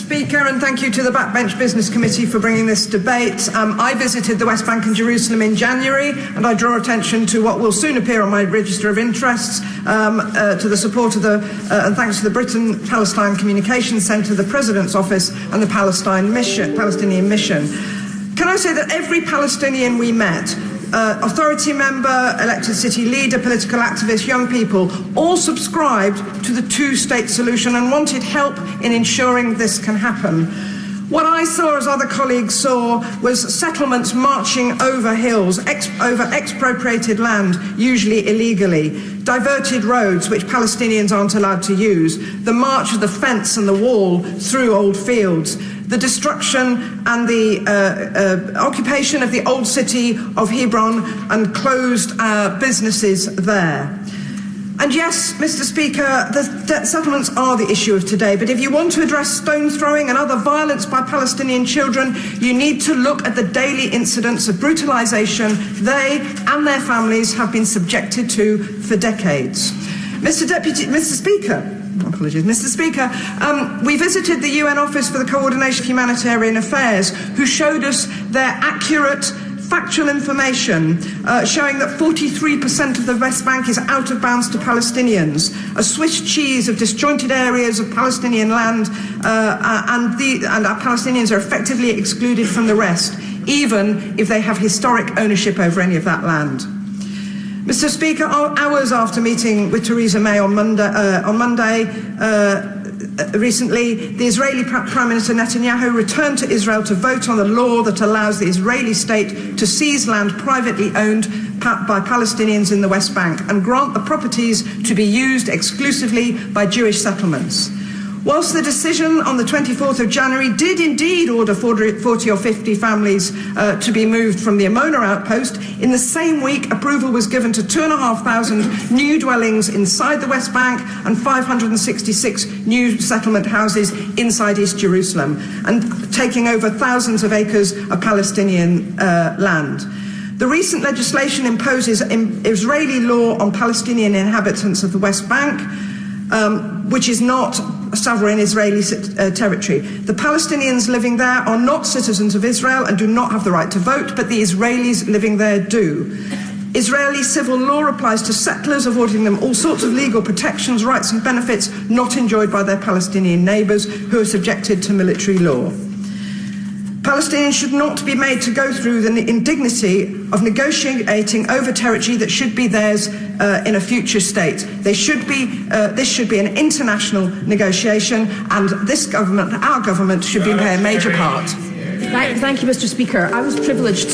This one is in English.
Speaker, and thank you to the Backbench Business Committee for bringing this debate. I visited the West Bank and Jerusalem in January, and I draw attention to what will soon appear on my register of interests, to the support of and thanks to the Britain-Palestine Communications Centre, the President's Office and the Palestinian Mission. Can I say that every Palestinian we met, authority member, elected city leader, political activist, young people, all subscribed to the two-state solution and wanted help in ensuring this can happen. What I saw, as other colleagues saw, was settlements marching over hills, over expropriated land, usually illegally, diverted roads which Palestinians aren't allowed to use, the march of the fence and the wall through old fields, the destruction and the occupation of the old city of Hebron and closed businesses there. And yes, Mr. Speaker, the settlements are the issue of today, but if you want to address stone throwing and other violence by Palestinian children, you need to look at the daily incidents of brutalisation they and their families have been subjected to for decades. Mr. Speaker, we visited the UN Office for the Coordination of Humanitarian Affairs, who showed us their accurate, factual information showing that 43% of the West Bank is out of bounds to Palestinians, a Swiss cheese of disjointed areas of Palestinian land, and our Palestinians are effectively excluded from the rest, even if they have historic ownership over any of that land. Mr. Speaker, hours after meeting with Theresa May on Monday, recently, the Israeli Prime Minister Netanyahu returned to Israel to vote on the law that allows the Israeli state to seize land privately owned by Palestinians in the West Bank and grant the properties to be used exclusively by Jewish settlements. Whilst the decision on the 24th of January did indeed order 40 or 50 families to be moved from the Amona outpost, in the same week approval was given to 2,500 new dwellings inside the West Bank and 566 new settlement houses inside East Jerusalem, and taking over thousands of acres of Palestinian land. The recent legislation imposes Israeli law on Palestinian inhabitants of the West Bank, which is not sovereign Israeli territory. The Palestinians living there are not citizens of Israel and do not have the right to vote, but the Israelis living there do. Israeli civil law applies to settlers, affording them all sorts of legal protections, rights and benefits not enjoyed by their Palestinian neighbours who are subjected to military law. Palestinians should not be made to go through the indignity of negotiating over territory that should be theirs in a future state. This should be an international negotiation, and this government, our government, should be playing a major part. Thank you, Mr. Speaker. I was privileged